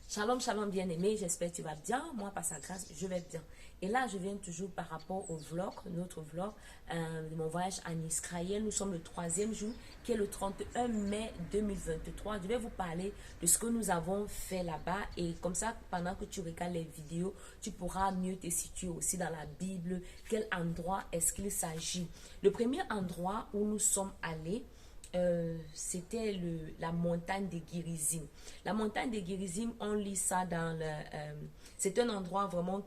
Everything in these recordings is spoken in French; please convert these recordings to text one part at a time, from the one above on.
Shalom, shalom bien-aimé, j'espère que tu vas bien. Moi, par sa grâce, je vais bien. Et là, je viens toujours par rapport au vlog, notre vlog de mon voyage en Israël. Nous sommes le 3e jour, qui est le 31 mai 2023. Je vais vous parler de ce que nous avons fait là-bas. Et comme ça, pendant que tu regardes les vidéos, tu pourras mieux te situer aussi dans la Bible. Quel endroit est-ce qu'il s'agit? Le premier endroit où nous sommes allés, c'était la montagne de Guérizim. La montagne de Guérizim, on lit ça dans le... c'est un endroit vraiment...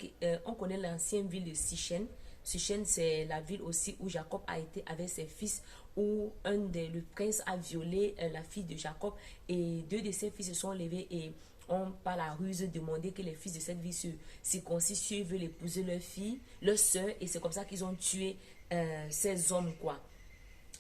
on connaît l'ancienne ville de Sichem. Sichem, c'est la ville aussi où Jacob a été avec ses fils, où le prince a violé la fille de Jacob. Et 2 de ses fils se sont levés et ont par la ruse demandé que les fils de cette ville se circoncisent s'ils veulent épouser leur fille, leur soeur. Et c'est comme ça qu'ils ont tué ces hommes, quoi.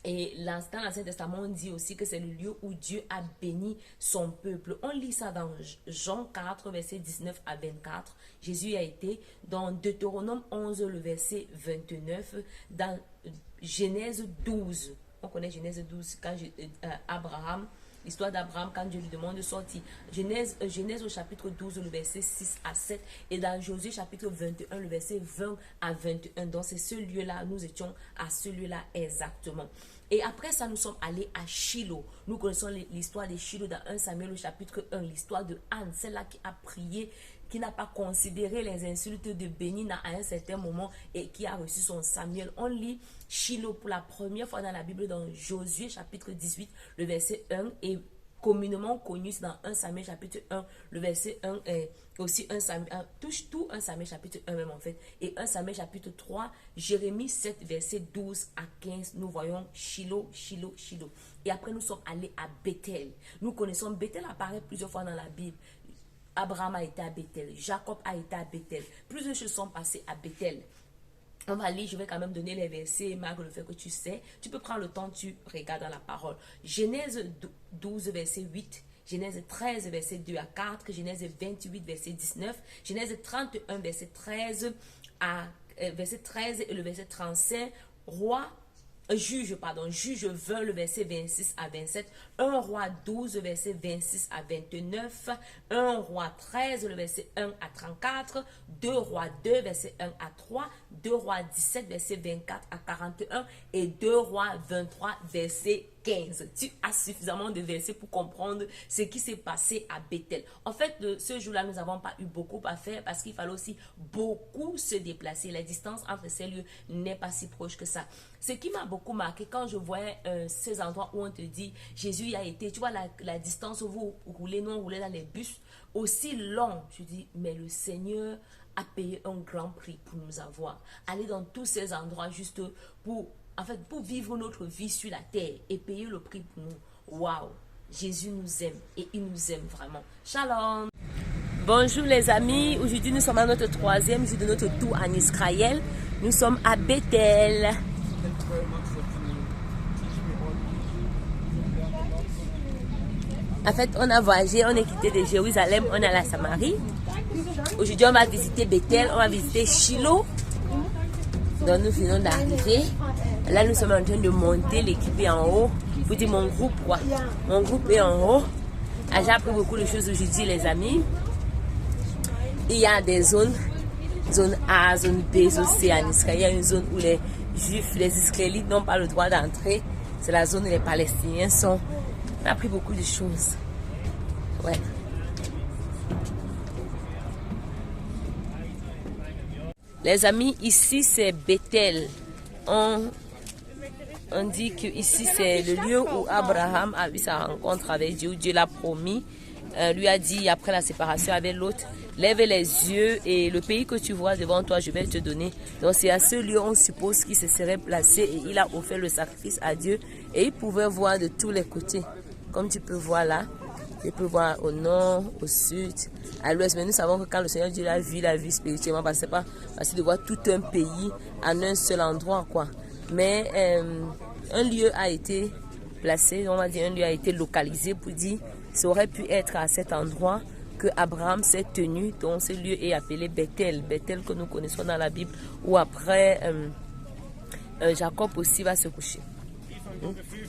Et dans l'Ancien Testament, on dit aussi que c'est le lieu où Dieu a béni son peuple. On lit ça dans Jean 4, verset 19 à 24. Jésus a été dans Deutéronome 11, le verset 29. Dans Genèse 12, on connaît Genèse 12, quand Abraham... L'histoire d'Abraham quand Dieu lui demande de sortir. Genèse au chapitre 12, le verset 6 à 7. Et dans Josué chapitre 21, le verset 20 à 21. Donc c'est ce lieu-là, nous étions à ce lieu-là exactement. Et après ça, nous sommes allés à Shiloh. Nous connaissons l'histoire de Shiloh dans 1 Samuel au chapitre 1. L'histoire de Anne, celle-là qui a prié, qui n'a pas considéré les insultes de Bénina à un certain moment et qui a reçu son Samuel. On lit Shiloh pour la première fois dans la Bible dans Josué chapitre 18, le verset 1 et communément connu dans 1 Samuel chapitre 1, le verset 1 et aussi 1 Samuel, touche tout 1 Samuel chapitre 1 même en fait. Et 1 Samuel chapitre 3, Jérémie 7, verset 12 à 15, nous voyons Shiloh, Shiloh, Shiloh. Et après nous sommes allés à Bethel. Nous connaissons Bethel, apparaît plusieurs fois dans la Bible. Abraham a été à Bethel, Jacob a été à Bethel. Plusieurs choses sont passées à Bethel. On va lire, je vais quand même donner les versets, malgré le fait que tu sais. Tu peux prendre le temps, tu regardes dans la parole. Genèse 12, verset 8. Genèse 13, verset 2 à 4. Genèse 28, verset 19. Genèse 31, verset 13 et le verset 35. Juge 20, le verset 26 à 27, 1 roi 12, le verset 26 à 29, 1 roi 13, le verset 1 à 34, 2 rois 2, verset 1 à 3, 2 rois 17, verset 24 à 41 et 2 rois 23, verset 15. Tu as suffisamment de versets pour comprendre ce qui s'est passé à Bethel. En fait, ce jour-là, nous n'avons pas eu beaucoup à faire parce qu'il fallait aussi beaucoup se déplacer. La distance entre ces lieux n'est pas si proche que ça. Ce qui m'a beaucoup marqué quand je voyais ces endroits où on te dit Jésus y a été, tu vois la distance où vous roulez, nous on roulait dans les bus aussi long. Je dis, mais le Seigneur a payé un grand prix pour nous avoir. Aller dans tous ces endroits juste pour vivre notre vie sur la terre et payer le prix pour nous. Waouh! Jésus nous aime et il nous aime vraiment. Shalom! Bonjour les amis, aujourd'hui nous sommes à notre 3e jour de notre tour en Israël. Nous sommes à Bethel. En fait, on a voyagé, on est quitté de Jérusalem, on est à la Samarie. Aujourd'hui, on va visiter Bethel, on va visiter Shiloh. Donc nous venons d'arriver. Là, nous sommes en train de monter, l'équipe est en haut. Vous dites mon groupe, quoi. Mon groupe est en haut. J'ai appris beaucoup de choses aujourd'hui, les amis. Il y a des zones, zone A, zone B, zone C en Israël. Il y a une zone où les Juifs, les Israélites n'ont pas le droit d'entrer. C'est la zone où les Palestiniens sont. On a appris beaucoup de choses. Ouais. Les amis, ici c'est Bethel. On dit que ici c'est le lieu où Abraham a eu sa rencontre avec Dieu. Dieu l'a promis. Lui a dit après la séparation avec l'autre, lève les yeux et le pays que tu vois devant toi, je vais te donner. Donc c'est à ce lieu on suppose qu'il se serait placé et il a offert le sacrifice à Dieu et il pouvait voir de tous les côtés. Comme tu peux voir là, tu peux voir au nord, au sud, à l'ouest. Mais nous savons que quand le Seigneur Dieu l'a vu spirituellement, parce que c'est pas facile de voir tout un pays en un seul endroit, quoi. Mais un lieu a été placé, on va dire un lieu a été localisé pour dire ça aurait pu être à cet endroit que Abraham s'est tenu. Donc ce lieu est appelé Bethel. Bethel que nous connaissons dans la Bible, où après Jacob aussi va se coucher.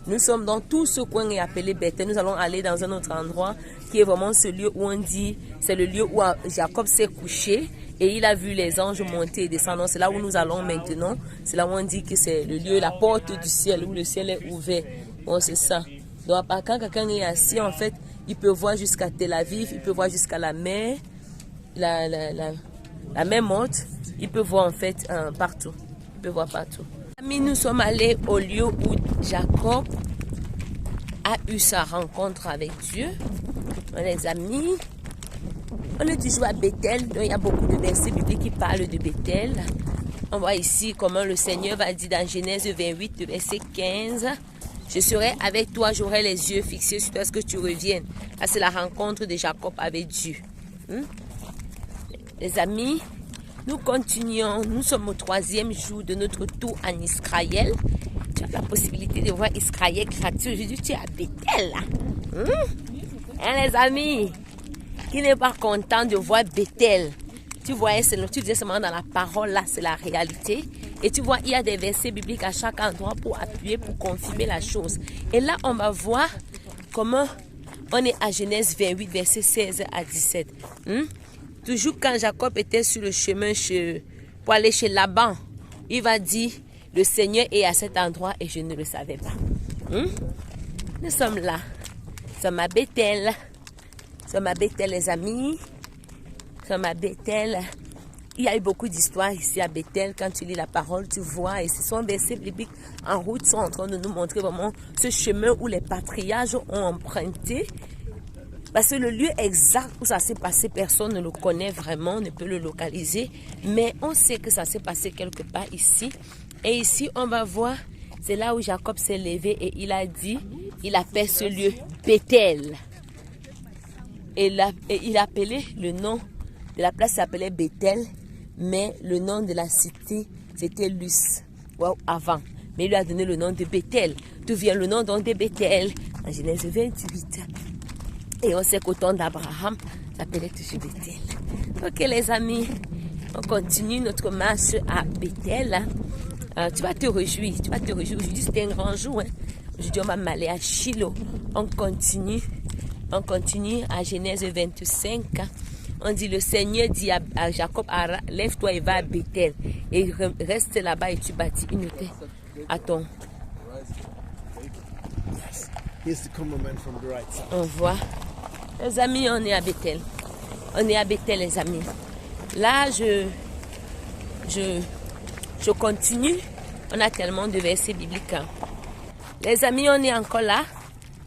Nous sommes dans tout ce coin est appelé Bethel. Nous allons aller dans un autre endroit qui est vraiment ce lieu où on dit, c'est le lieu où Jacob s'est couché et il a vu les anges monter et descendre. C'est là où nous allons maintenant. C'est là où on dit que c'est le lieu, la porte du ciel, où le ciel est ouvert. Bon, c'est ça. Donc, quand quelqu'un est assis, en fait, il peut voir jusqu'à Tel Aviv, il peut voir jusqu'à la mer, la mer Morte. Il peut voir en fait partout. Il peut voir partout. Nous sommes allés au lieu où Jacob a eu sa rencontre avec Dieu. Les amis, on est toujours à Bethel, donc il y a beaucoup de versets bibliques qui parlent de Bethel. On voit ici comment le Seigneur va dire dans Genèse 28, verset 15, « Je serai avec toi, j'aurai les yeux fixés sur toi, est-ce que tu reviennes ?» Ça, c'est la rencontre de Jacob avec Dieu. Les amis, nous continuons, nous sommes au 3e jour de notre tour en Israël. Tu as la possibilité de voir Israël gratuit. Aujourd'hui, tu es à Bethel. Hein, les amis, qui n'est pas content de voir Bethel? Tu voyais, tu disais seulement dans la parole, là, c'est la réalité. Et tu vois, il y a des versets bibliques à chaque endroit pour appuyer, pour confirmer la chose. Et là, on va voir comment on est à Genèse 28, verset 16 à 17. Toujours quand Jacob était sur le chemin pour aller chez Laban, il va dire, le Seigneur est à cet endroit et je ne le savais pas. Nous sommes là. Nous sommes à Bethel. Nous sommes à Bethel, les amis. Nous sommes à Bethel. Il y a eu beaucoup d'histoires ici à Bethel. Quand tu lis la parole, tu vois. Et ce sont des versets bibliques en route sont en train de nous montrer vraiment ce chemin où les patriarches ont emprunté. Parce que le lieu exact où ça s'est passé, personne ne le connaît vraiment, ne peut le localiser. Mais on sait que ça s'est passé quelque part ici. Et ici, on va voir, c'est là où Jacob s'est levé et il a dit, il appelle ce lieu Bethel. Et il a appelé le nom de la place, s'appelait Bethel, mais le nom de la cité, c'était Luz, avant. Mais il lui a donné le nom de Bethel. D'où vient le nom de Bethel? En Genèse 28. Et on sait qu'au temps d'Abraham, ça s'appelait toujours Bethel. Ok les amis, on continue notre marche à Bethel. Tu vas te réjouir, Aujourd'hui c'était un grand jour. Aujourd'hui on va aller à Shiloh. On continue à Genèse 25. On dit le Seigneur dit à Jacob, lève-toi et va à Bethel. Et reste là-bas et tu bâtis une terre à ton. On voit. Les amis, on est à Bethel. On est à Bethel, les amis. Là, je continue. On a tellement de versets bibliques. Les amis, on est encore là.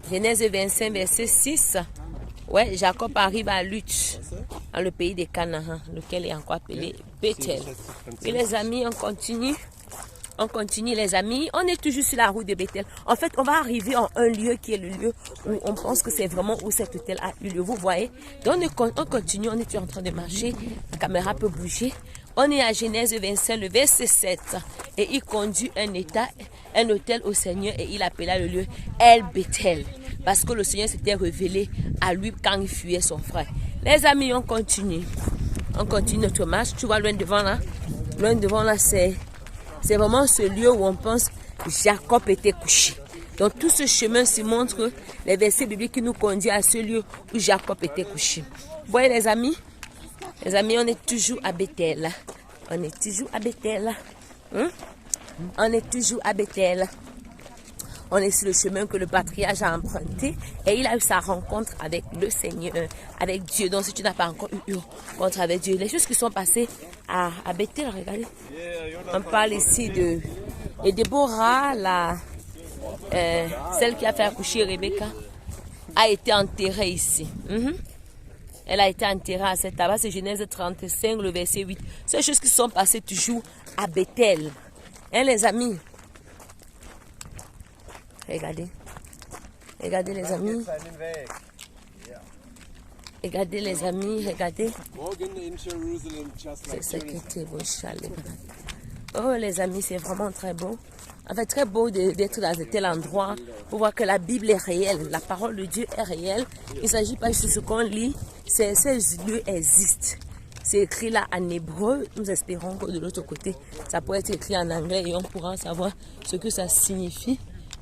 Genèse 25, verset 6. Ouais, Jacob arrive à Luz, dans le pays de Canaan, lequel est encore appelé Bethel. Et les amis, on continue. On continue les amis, on est toujours sur la route de Bethel. En fait, on va arriver en un lieu qui est le lieu où on pense que c'est vraiment où cet hôtel a eu lieu. Vous voyez, donc on continue, on est en train de marcher, la caméra peut bouger. On est à Genèse 25, le verset 7. Et il conduit un hôtel au Seigneur et il appela le lieu El Bethel. Parce que le Seigneur s'était révélé à lui quand il fuyait son frère. Les amis, on continue. On continue notre marche. Tu vois loin devant là? Loin devant là, c'est vraiment ce lieu où on pense que Jacob était couché. Donc tout ce chemin se montre les versets bibliques qui nous conduisent à ce lieu où Jacob était couché. Vous voyez les amis? Les amis, on est toujours à Bethel. On est toujours à Bethel. On est toujours à Bethel. On est sur le chemin que le patriarche a emprunté et il a eu sa rencontre avec le Seigneur, avec Dieu. Donc si tu n'as pas encore eu une rencontre avec Dieu, les choses qui sont passées à Bethel, regardez. On parle ici de Déborah, celle qui a fait accoucher Rebecca, a été enterrée ici. Elle a été enterrée à cette tabac, c'est Genèse 35, le verset 8. Ces choses qui sont passées toujours à Bethel. Hein, les amis? Regardez. Regardez les amis. Regardez les amis, regardez. C'est ce qui était beau, chalet. Oh les amis, c'est vraiment très beau. En fait, très beau d'être dans un tel endroit pour voir que la Bible est réelle. La parole de Dieu est réelle. Il ne s'agit pas juste de ce qu'on lit. Ces lieux existent. C'est écrit là en hébreu. Nous espérons que de l'autre côté, ça pourrait être écrit en anglais et on pourra savoir ce que ça signifie.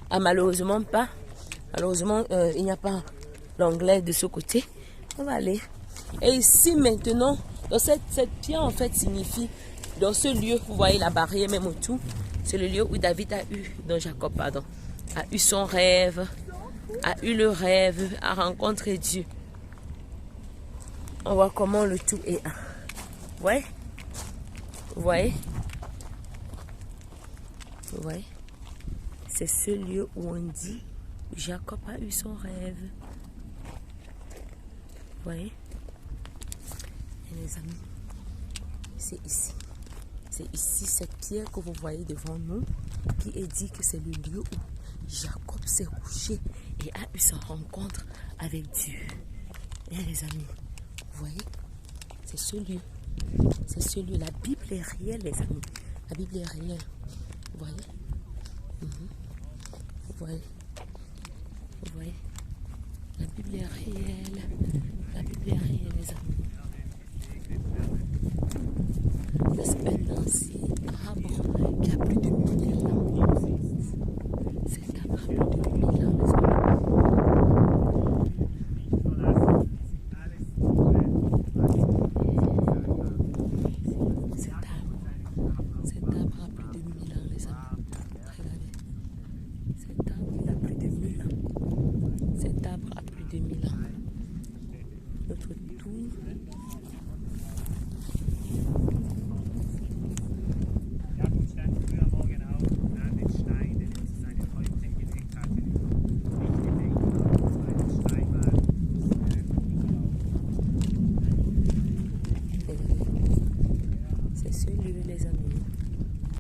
Ah, malheureusement pas. Malheureusement, il n'y a pas l'anglais de ce côté. On va aller. Et ici maintenant, dans cette pierre en fait signifie, dans ce lieu, vous voyez la barrière même autour, c'est le lieu où David a eu, dont Jacob, pardon, a eu son rêve, a eu le rêve, a rencontré Dieu. On voit comment le tout est un. Ouais. Vous voyez? Vous voyez? C'est ce lieu où on dit Jacob a eu son rêve. Vous voyez? Et les amis, c'est ici. C'est ici, cette pierre que vous voyez devant nous, qui est dit que c'est le lieu où Jacob s'est couché et a eu sa rencontre avec Dieu. Et les amis, vous voyez? C'est ce lieu. C'est ce lieu. La Bible est réelle, les amis. La Bible est réelle. Vous voyez? Vous voyez? Vous voyez? La Bible est réelle. La Bible est réelle, les amis. C'est un ancien arbre qui a plus de 1000 ans. Cet arbre a plus de 1000 ans, les amis. Cet arbre a plus de 1000 ans, les amis. Regardez. Cet arbre, il a plus de 1000 ans. Cet arbre a plus de 1000 ans. Notre tour. C'est ce lieu, les amis.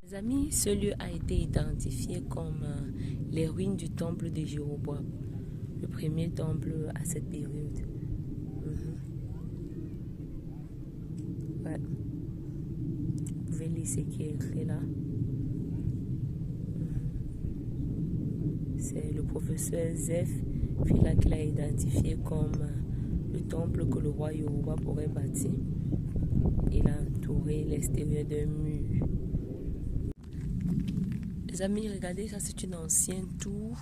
Les amis, ce lieu a été identifié comme les ruines du temple de Jéroboam. Le premier temple à cette période. Ouais. Vous pouvez lire ce qui est écrit là. C'est le professeur Zeph Phila qui l'a identifié comme le temple que le roi Jéroboam aurait bâti. Il a entouré l'extérieur d'un mur. Les amis, regardez, ça c'est une ancienne tour,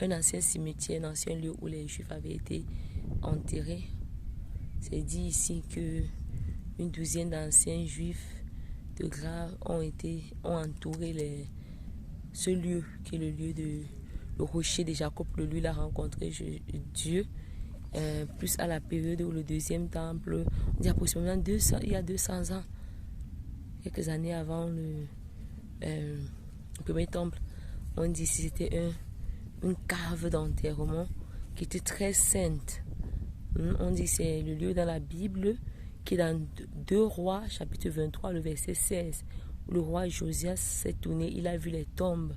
un ancien cimetière, un ancien lieu où les Juifs avaient été enterrés. C'est dit ici que une douzaine d'anciens Juifs de grave ont entouré ce lieu qui est le lieu de le rocher de Jacob. Le lieu a rencontré Dieu. Plus à la période où le deuxième temple, on dit approximativement il y a 200 ans, quelques années avant le premier temple, on dit que c'était une cave d'enterrement qui était très sainte. On dit que c'est le lieu dans la Bible qui est dans 2 Rois, chapitre 23, le verset 16, où le roi Josias s'est tourné, il a vu les tombes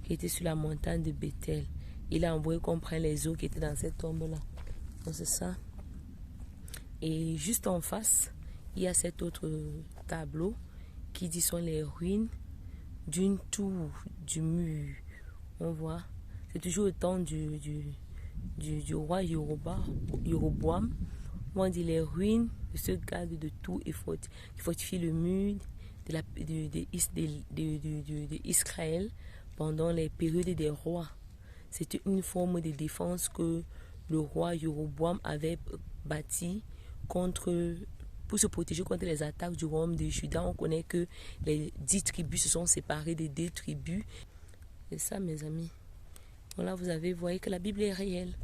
qui étaient sur la montagne de Bethel. Il a envoyé qu'on prenne les eaux qui étaient dans cette tombe-là. Donc c'est ça. Et juste en face, il y a cet autre tableau qui dit sont les ruines d'une tour, du mur. On voit, c'est toujours au temps du roi Jéroboam. On dit les ruines de ce garde de tour et fortifie le mur d'Israël pendant les périodes des rois. C'était une forme de défense que le roi Jéroboam avait bâti pour se protéger contre les attaques du royaume de Juda. On connaît que les 10 tribus se sont séparées des 2 tribus. C'est ça, mes amis. Voilà, vous voyez que la Bible est réelle.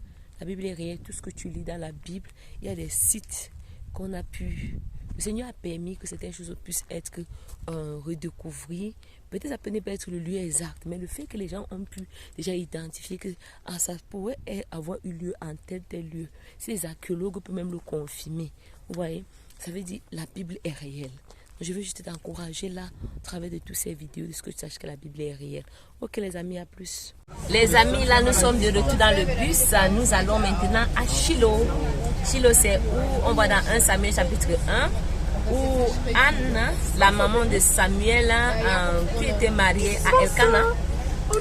La Bible est réelle. Tout ce que tu lis dans la Bible, il y a des sites qu'on a pu... Le Seigneur a permis que certaines choses puissent être redécouvertes. Peut-être ça peut ne pas être le lieu exact, mais le fait que les gens ont pu déjà identifier que ça pourrait avoir eu lieu en tel lieu. Si les archéologues peuvent même le confirmer. Vous voyez, ça veut dire que la Bible est réelle. Je veux juste t'encourager là, au travers de toutes ces vidéos, de ce que tu saches que la Bible est réelle. Ok les amis, à plus. Les amis, là nous sommes de retour dans le bus. Nous allons maintenant à Shiloh. Shiloh, c'est où on va dans 1 Samuel chapitre 1, où Anne, la maman de Samuel, qui était mariée à Elkana,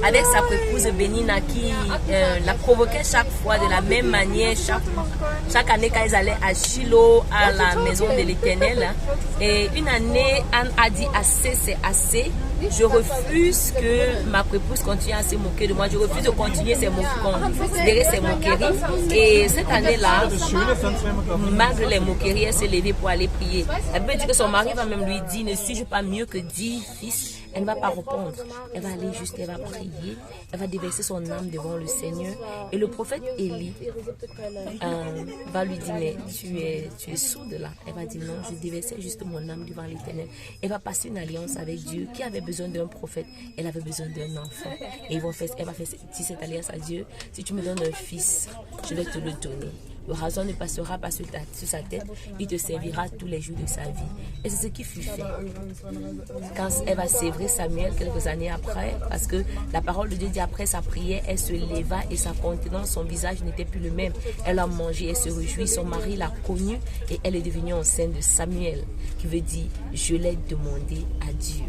avec sa épouse Bénina, qui la provoquait chaque fois de la même manière, chaque année quand ils allaient à Shiloh, à la maison de l'Éternel. Et une année, Anne a dit assez, c'est assez. Je refuse que ma épouse continue à se moquer de moi. Je refuse de continuer ces moqueries. Et cette année-là, malgré les moqueries, elle s'est levée pour aller prier. Elle peut dire que son mari va même lui dire, ne suis-je pas mieux que 10 fils? Elle ne va pas répondre. Elle va aller juste, elle va prier. Elle va déverser son âme devant le Seigneur. Et le prophète Élie va lui dire, mais tu es sourde là. Elle va dire, non, je déversais juste mon âme devant l'Éternel. Elle va passer une alliance avec Dieu. Qui avait besoin d'un prophète? Elle avait besoin d'un enfant. Et elle va faire cette alliance à Dieu. Si tu me donnes un fils, je vais te le donner. Le rasoir ne passera pas sur sa tête, il te servira tous les jours de sa vie. Et c'est ce qui fut fait. Quand elle va sévrer Samuel quelques années après, parce que la parole de Dieu dit après sa prière, elle se leva et sa contenance, son visage n'était plus le même. Elle a mangé, elle se réjouit, son mari l'a connue et elle est devenue enceinte de Samuel, qui veut dire je l'ai demandé à Dieu.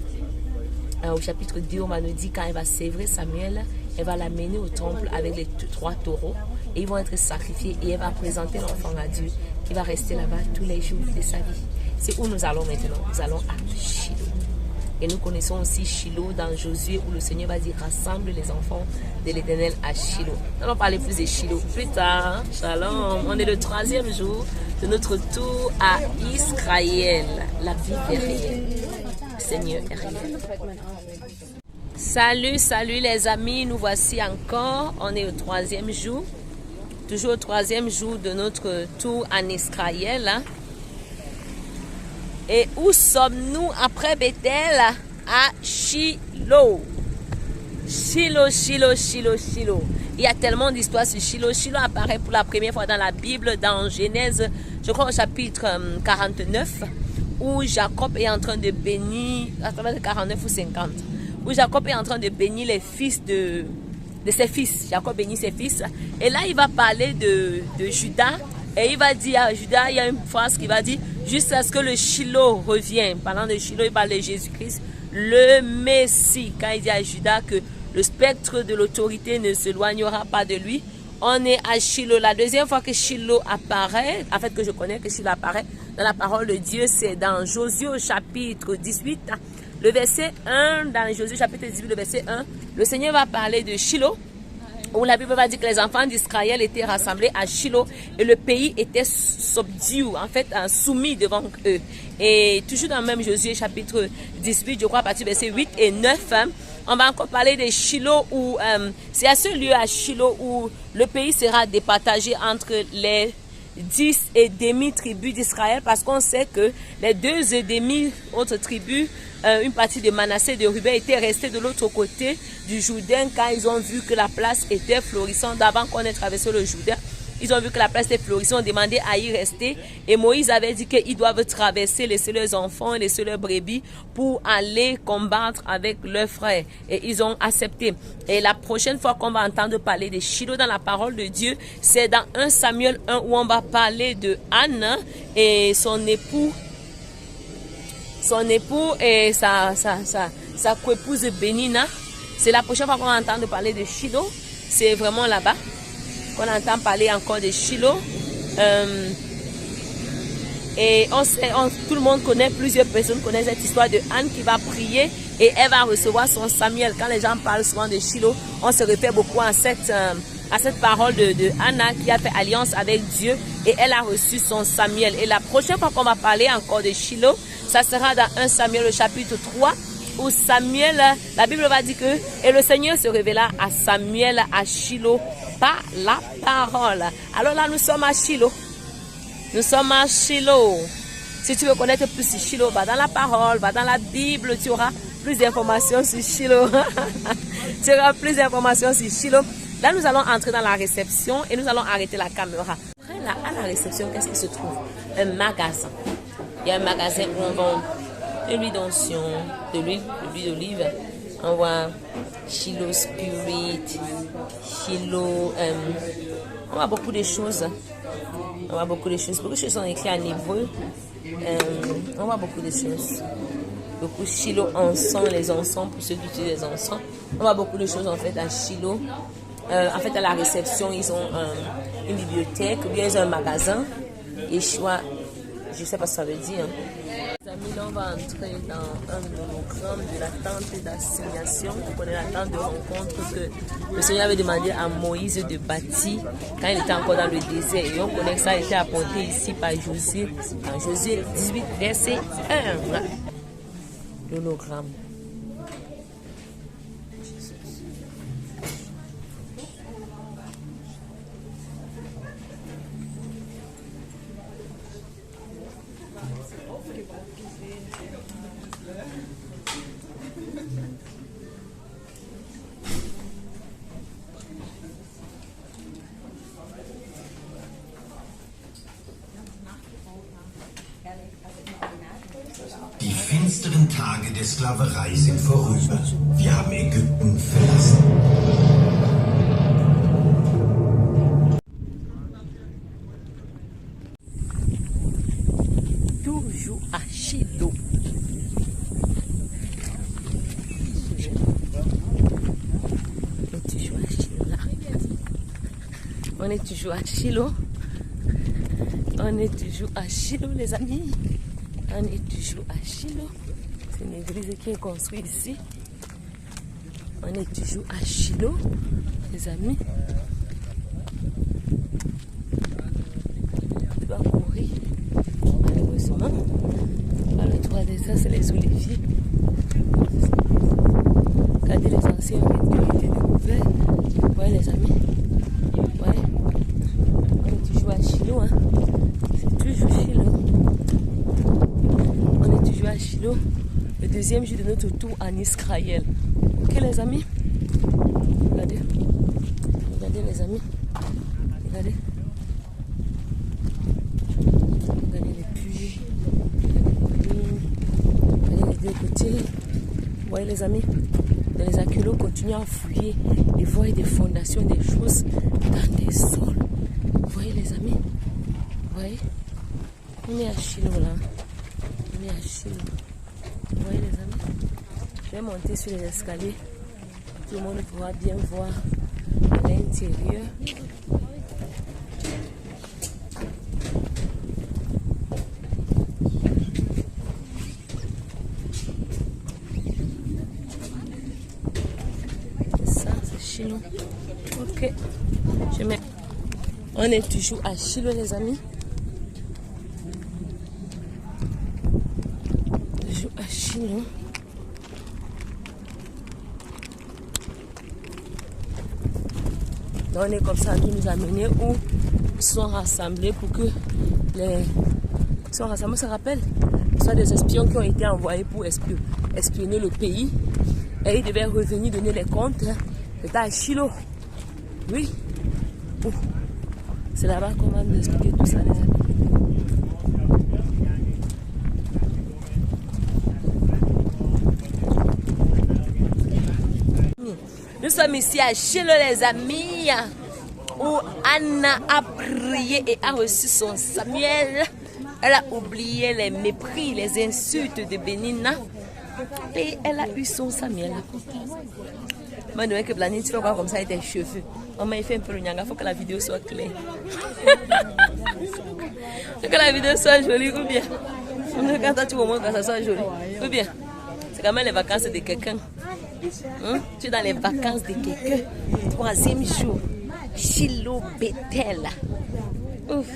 Au chapitre 2, on va nous dire quand elle va sévrer Samuel, elle va l'amener au temple avec les 3 taureaux. Et ils vont être sacrifiés et elle va présenter l'enfant à Dieu qui va rester là-bas tous les jours de sa vie. C'est où nous allons maintenant. Nous allons à Shilo. Et nous connaissons aussi Shilo dans Josué où le Seigneur va dire rassemble les enfants de l'Éternel à Shilo. Nous allons parler plus de Shilo plus tard. Shalom. On est le 3e jour de notre tour à Israël. La vie est réelle. Le Seigneur est réel. Salut les amis. Nous voici encore. On est au 3e jour. Toujours au 3e jour de notre tour en Israël. Et où sommes-nous après Bethel? À Shilo. Shilo. Il y a tellement d'histoires sur Shilo. Shilo apparaît pour la première fois dans la Bible, dans Genèse, je crois au chapitre 49, où Jacob est en train de bénir, à travers 49 ou 50, où Jacob est en train de bénir les fils de ses fils. Jacob bénit ses fils. Et là, il va parler de Judas. Et il va dire à Judas, il y a une phrase qui va dire, jusqu'à ce que le Shilo revienne. Parlant de Shilo, il parle de Jésus-Christ, le Messie. Quand il dit à Judas que le spectre de l'autorité ne s'éloignera pas de lui, on est à Shilo. La deuxième fois que Shilo apparaît, en fait que je connais que Shilo apparaît dans la parole de Dieu, c'est dans Josué au chapitre 18. Le verset 1, dans Josué chapitre 18, le verset 1, le Seigneur va parler de Shilo, où la Bible va dire que les enfants d'Israël étaient rassemblés à Shilo et le pays était soumis devant eux. Et toujours dans le même Josué chapitre 18, je crois à partir du verset 8 et 9, on va encore parler de Shilo, où c'est à ce lieu à Shilo où le pays sera départagé entre les 10 et demi tribus d'Israël, parce qu'on sait que les 2 et demi autres tribus, une partie de Manassé et de Ruben étaient restés de l'autre côté du Jourdain quand ils ont vu que la place était florissante. Avant qu'on ait traversé le Jourdain, ils ont vu que la place était florissante, ont demandé à y rester. Et Moïse avait dit qu'ils doivent traverser, laisser leurs enfants, laisser leurs brebis pour aller combattre avec leurs frères. Et ils ont accepté. Et la prochaine fois qu'on va entendre parler de Shilo dans la parole de Dieu, c'est dans 1 Samuel 1 où on va parler de Anne et son époux et sa coépouse Bénina. C'est la prochaine fois qu'on va entendre parler de Shilo. C'est vraiment là-bas qu'on entend parler encore de Shilo. Et tout le monde connaît, plusieurs personnes connaissent cette histoire de Anne qui va prier et elle va recevoir son Samuel. Quand les gens parlent souvent de Shilo, on se réfère beaucoup à cette parole de Anna qui a fait alliance avec Dieu et elle a reçu son Samuel. Et la prochaine fois qu'on va parler encore de Shilo, ça sera dans 1 Samuel le chapitre 3 où Samuel, la Bible va dire que et le Seigneur se révéla à Samuel à Shilo par la parole. Alors là, nous sommes à Shilo. Nous sommes à Shilo. Si tu veux connaître plus sur Shilo, va dans la parole, va dans la Bible, tu auras plus d'informations sur Shilo. Tu auras plus d'informations sur Shilo. Là, nous allons entrer dans la réception et nous allons arrêter la caméra. Après, là, à la réception, qu'est-ce qui se trouve? Un magasin. Il y a un magasin où on vend de l'huile d'onction, de l'huile d'olive. On voit Shilo Spirit, Shilo. On voit beaucoup de choses. On voit beaucoup de choses. Beaucoup de choses sont écrites en hébreu. On voit beaucoup de choses. Beaucoup Shilo encens, les encens pour ceux qui utilisent les encens. On voit beaucoup de choses en fait à Shilo. En fait, à la réception, ils ont une bibliothèque, ou bien ils ont un magasin. Yeshua, je ne sais pas ce que ça veut dire. amis, là, on va entrer dans un monogramme de la tente d'assignation. Vous connaissez la tente de rencontre que le Seigneur avait demandé à Moïse de bâtir quand il était encore dans le désert. Et on connaît que ça a été apporté ici par Josué, en Josué 18, verset 1. L'hologramme. Die finsteren Tage der Sklaverei sind vorüber. Wir haben Ägypten verlassen. Toujours à Shiloh. On est toujours à Shiloh. On est toujours à Shiloh, les amis. On est toujours à Shiloh. C'est une église qui est construite ici. On est toujours à Shiloh, les amis. On doit courir, malheureusement. Par le toit des ça, c'est les oliviers. Regardez les anciens rites qui ont été découverts. Vous voyez, les amis. Ouais. On est toujours à Shiloh, hein. C'est toujours Shiloh. On est toujours à Shiloh, le deuxième jour de notre tour en Israël. Ok, les amis? Regardez. Regardez, les amis. Regardez. Regardez les puits. Regardez les deux côtés. Vous voyez, les amis? Les archéologues continuent à fouiller et voir des fondations, des choses dans des sols. Vous voyez, les amis? Vous voyez? On est à Shiloh, là. On est à Shiloh. Vous voyez, les amis? Je vais monter sur les escaliers. Tout le monde pourra bien voir à l'intérieur. Ça, c'est Shiloh. Ok. Je mets. On est toujours à Shiloh, les amis. Toujours à Shiloh. On est comme ça qui nous a menés où ils sont rassemblés pour que les... Ils sont rassemblés, ça rappelle? Ce sont des espions qui ont été envoyés pour espionner le pays. Et ils devaient revenir donner les comptes. C'était à Shiloh. Oui. C'est là-bas qu'on va nous expliquer tout ça, les amis. Nous sommes ici à Shiloh, les amis, où Anna a prié et a reçu son Samuel. Elle a oublié les mépris, les insultes de Bénina. Et elle a eu son Samuel. Moi, je que Blanine, tu fais quoi comme ça avec tes cheveux? Maman, il fait un peu le nyanga, il faut que la vidéo soit claire. Faut que la vidéo soit jolie ou bien? Quand toi, tu veux montrer que ça soit joli. Ou bien? C'est quand même les vacances de quelqu'un. Tu es dans les vacances de quelqu'un. 3e jour. Shiloh Bethel. Ouf.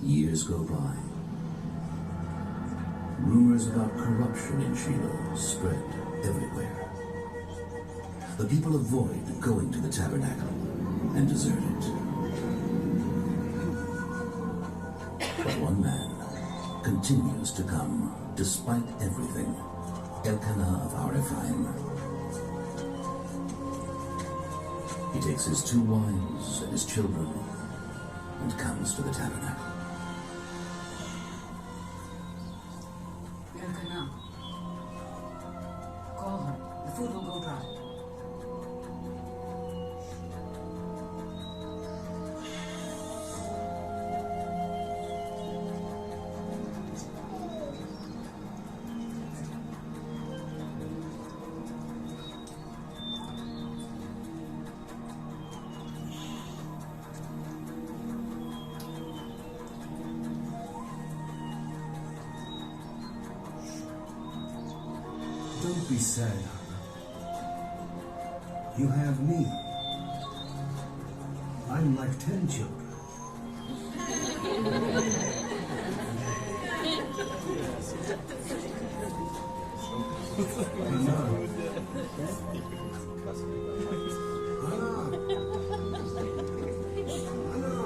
Years go by. Rumors about corruption in Shiloh spread everywhere. The people avoid going to the tabernacle and desert it. But one man continues to come despite everything. Elkanah of Har-Ephraim. He takes his 2 wives and his children and comes to the tabernacle. Elkanah, call her. The food will go dry. Don't be sad, Hannah. You have me. I'm like 10 children. Hannah. Hannah.